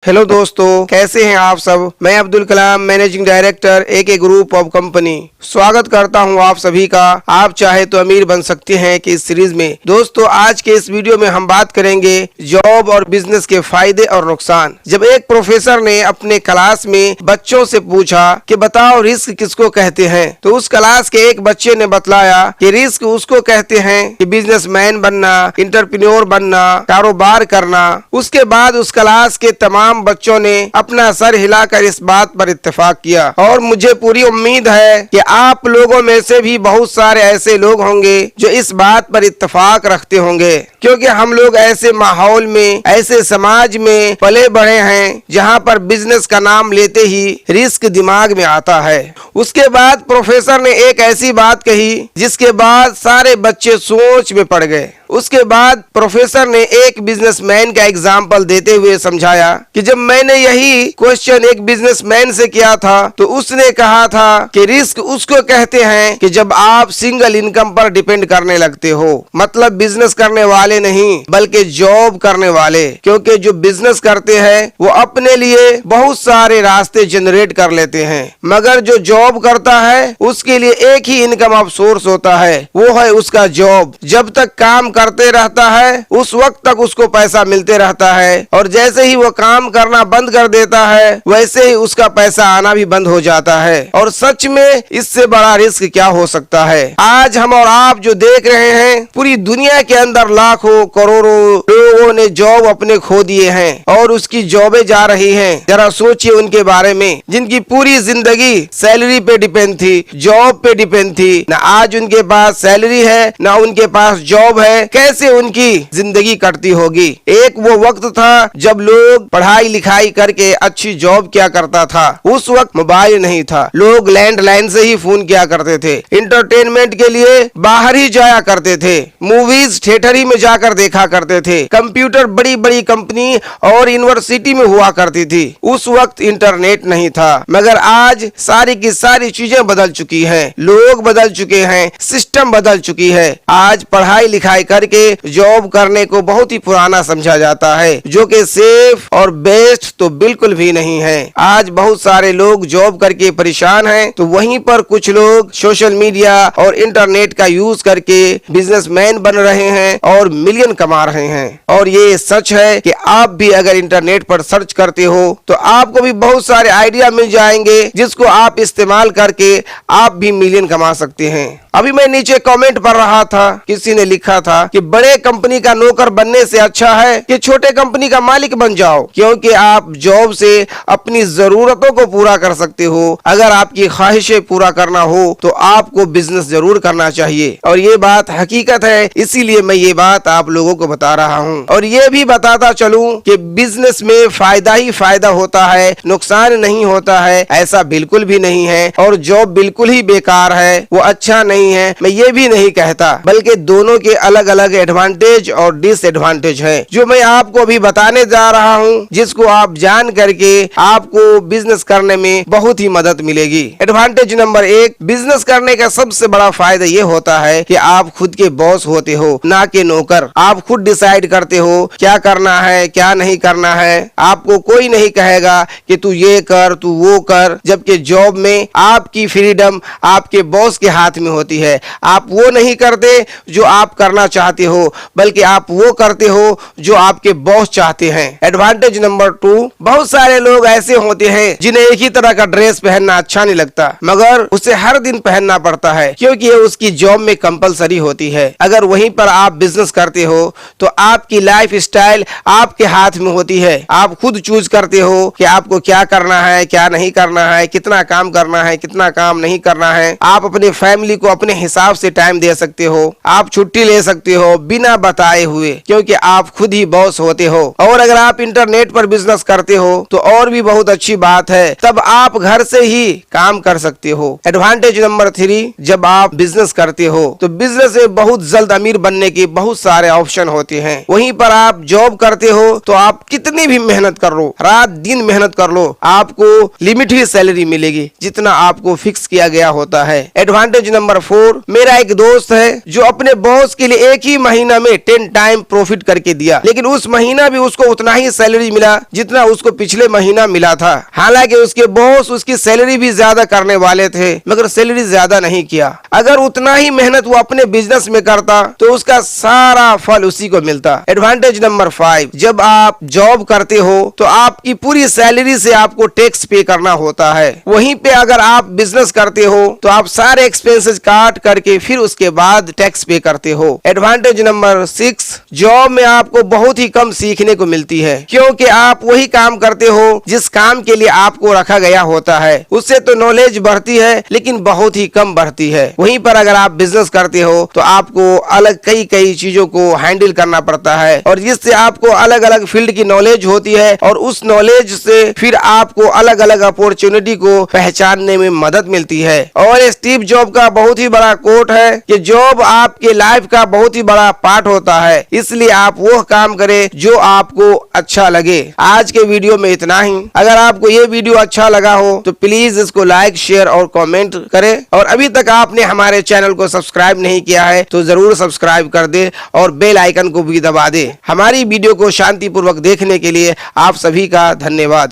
Hello दोस्तों, कैसे हैं आप सब। मैं Abdul Kalam, managing director AK group of company, स्वागत करता हूं आप सभी का। आप चाहे तो अमीर बन सकते हैं कि इस सीरीज में। दोस्तों, आज के इस वीडियो में हम बात करेंगे जॉब और बिजनेस के फायदे और नुकसान। जब एक प्रोफेसर ने अपने क्लास में बच्चों से पूछा कि बताओ रिस्क किसको कहते हैं, तो उस क्लास के एक बच्चे ने बतलाया कि रिस्क उसको कहते हैं कि बिजनेसमैन बनना, एंटरप्रेन्योर बनना, कारोबार करना। उसके बाद उस क्लास के तमाम बच्चों ने अपना सर हिलाकर इस बात पर इत्तेफाक किया और मुझे पूरी उम्मीद है कि आप लोगों में से भी बहुत सारे ऐसे लोग होंगे जो इस बात पर इत्तेफाक रखते होंगे, क्योंकि हम लोग ऐसे माहौल में, ऐसे समाज में पले बढ़े हैं जहां पर बिजनेस का नाम लेते ही रिस्क दिमाग में आता है। उसके बाद प्रोफेसर ने एक ऐसी बात कही जिसके बाद सारे बच्चे सोच में पड़ गए। उसके बाद प्रोफेसर ने एक बिजनेसमैन का एग्जाम्पल देते हुए समझाया कि जब मैंने यही क्वेश्चन एक बिजनेसमैन से किया था तो उसने कहा था कि रिस्क उसको कहते हैं कि जब आप सिंगल इनकम पर डिपेंड करने लगते हो, मतलब बिजनेस करने वाले नहीं बल्कि जॉब करने वाले। क्योंकि जो बिजनेस करते हैं वो अपने लिए बहुत सारे रास्ते जनरेट कर लेते हैं, मगर जो जॉब करता है उसके लिए एक ही इनकम ऑफ सोर्स होता है, वो है उसका जॉब। जब तक काम करते रहता है उस वक्त तक उसको पैसा मिलते रहता है, और जैसे ही वो काम करना बंद कर देता है वैसे ही उसका पैसा आना भी बंद हो जाता है। और सच में इससे बड़ा रिस्क क्या हो सकता है। आज हम और आप जो देख रहे हैं, पूरी दुनिया के अंदर लाखों करोड़ों लोगों ने जॉब अपने खो दिए हैं और उसकी जॉबें जा रही हैं। जरा सोचिए उनके बारे में, जिनकी पूरी जिंदगी सैलरी पे डिपेंड थी, जॉब पे डिपेंड थी। न आज उनके पास सैलरी है न उनके पास जॉब है, कैसे उनकी जिंदगी कटती होगी। एक वो वक्त था जब लोग पढ़ाई लिखाई करके अच्छी जॉब किया करता था। उस वक्त मोबाइल नहीं था, लोग लैंडलाइन से ही फोन किया करते थे। इंटरटेनमेंट के लिए बाहर ही जाया करते थे, मूवीज थिएटर ही में जाकर देखा करते थे। कंप्यूटर बड़ी बड़ी कंपनी और यूनिवर्सिटी में हुआ करती थी। उस वक्त इंटरनेट नहीं था, मगर आज सारी की सारी चीजें बदल चुकी हैं, लोग बदल चुके हैं, सिस्टम बदल चुकी है। आज पढ़ाई लिखाई करके जॉब करने को बहुत ही पुराना समझा जाता है, जो कि सेफ और बेस्ट तो बिल्कुल भी नहीं है। आज बहुत सारे लोग जॉब करके परेशान हैं, तो वहीं पर कुछ लोग सोशल मीडिया और इंटरनेट का यूज करके बिजनेसमैन बन रहे हैं और मिलियन कमा रहे हैं। और ये सच है कि आप भी अगर इंटरनेट पर सर्च करते हो तो आपको भी बहुत सारे आइडिया मिल जाएंगे जिसको आप इस्तेमाल करके आप भी मिलियन कमा सकते हैं। अभी मैं नीचे कमेंट पढ़ रहा था, किसी ने लिखा था कि बड़े कंपनी का नौकर बनने से अच्छा है कि छोटे कंपनी का मालिक बन जाओ, क्योंकि आप जॉब से अपनी जरूरतों को पूरा कर सकते हो। अगर आपकी ख्वाहिशें पूरा करना हो तो आपको बिजनेस जरूर करना चाहिए, और ये बात हकीकत है, इसीलिए मैं ये बात आप लोगों को बता रहा हूँ। और ये भी बताता चलूं कि बिजनेस में फायदा ही फायदा होता है, नुकसान नहीं होता है, ऐसा बिल्कुल भी नहीं है। और जॉब बिल्कुल ही बेकार है, वो अच्छा नहीं है, मैं ये भी नहीं कहता, बल्कि दोनों के अलग अलग एडवांटेज और डिसएडवांटेज हैं, जो मैं आपको अभी बताने जा रहा हूं, जिसको आप जान करके आपको बिजनेस करने में बहुत ही मदद मिलेगी। एडवांटेज नंबर 1, बिजनेस करने का सबसे बड़ा फायदा ये होता है कि आप खुद के बॉस होते हो, ना कि नौकर। आप खुद डिसाइड करते हो क्या करना है क्या नहीं करना है। आपको कोई नहीं कहेगा कि तू ये कर तू वो कर, जबकि जॉब में आपकी फ्रीडम आपके बॉस के हाथ में होती है। आप वो नहीं करते जो आप करना चाहते हो, बल्कि आप वो करते हो जो आपके बॉस चाहते हैं। एडवांटेज नंबर 2, बहुत सारे लोग ऐसे होते हैं जिन्हें एक ही तरह का ड्रेस पहनना अच्छा नहीं लगता, मगर उसे हर दिन पहनना पड़ता है क्योंकि ये उसकी जॉब में कंपलसरी होती है। अगर वहीं पर आप बिजनेस करते हो तो आपकी लाइफ स्टाइल आपके हाथ में होती है। आप खुद चूज करते हो कि आपको क्या करना है क्या नहीं करना है, कितना काम करना है कितना काम नहीं करना है। आप अपने फैमिली को अपने हिसाब से टाइम दे सकते हो, आप छुट्टी ले सकते हो बिना बताए हुए, क्योंकि आप खुद ही बॉस होते हो। और अगर आप इंटरनेट पर बिजनेस करते हो तो और भी बहुत अच्छी बात है, तब आप घर से ही काम कर सकते हो। एडवांटेज नंबर 3, जब आप बिजनेस करते हो तो बिजनेस में बहुत जल्द अमीर बनने के बहुत सारे ऑप्शन होते हैं। वहीं पर आप जॉब करते हो तो आप कितनी भी मेहनत कर लो, रात दिन मेहनत कर लो, आपको लिमिट ही सैलरी मिलेगी जितना आपको फिक्स किया गया होता है। एडवांटेज नंबर 4, मेरा एक दोस्त है जो अपने बॉस के लिए एक ही महीना में 10 टाइम प्रॉफिट करके दिया, लेकिन उस महीना भी उसको उतना ही सैलरी मिला जितना उसको पिछले महीना मिला था। हालांकि उसके बॉस उसकी सैलरी भी ज्यादा करने वाले थे, मगर सैलरी ज्यादा नहीं किया। अगर उतना ही मेहनत वो अपने बिजनेस में करता तो उसका सारा फल उसी को मिलता। एडवांटेज नंबर 5, जब आप जॉब करते हो तो आपकी पूरी सैलरी से आपको टैक्स पे करना होता है। वहीं पे अगर आप बिजनेस करते हो तो आप सारे एक्सपेंसेस काट करके फिर उसके बाद टैक्स पे करते हो। एडवांटेज नंबर 6, जॉब में आपको बहुत ही कम सीखने को मिलती है, क्योंकि आप वही काम करते हो जिस काम के लिए आपको रखा गया होता है। उससे तो नॉलेज बढ़ती है लेकिन बहुत ही कम बढ़ती है। वहीं पर अगर आप बिजनेस करते हो तो आपको अलग कई चीजों को हैंडल करना पड़ता है, और जिससे आपको अलग अलग फील्ड की नॉलेज होती है, और उस नॉलेज से फिर आपको अलग अलग अपॉर्चुनिटी को पहचानने में मदद मिलती है। और स्टीव जॉब का बहुत ही बड़ा कोट है कि जॉब आपके लाइफ का बहुत ही बड़ा पार्ट होता है, इसलिए आप वो काम करें जो आपको अच्छा लगे। आज के वीडियो में इतना ही। अगर आपको ये वीडियो अच्छा लगा हो तो प्लीज इसको लाइक, शेयर और कमेंट करें, और अभी तक आपने हमारे चैनल को सब्सक्राइब नहीं किया है तो जरूर सब्सक्राइब कर दे और बेल आइकन को भी दबा दे। हमारी वीडियो को शांतिपूर्वक देखने के लिए आप सभी का धन्यवाद।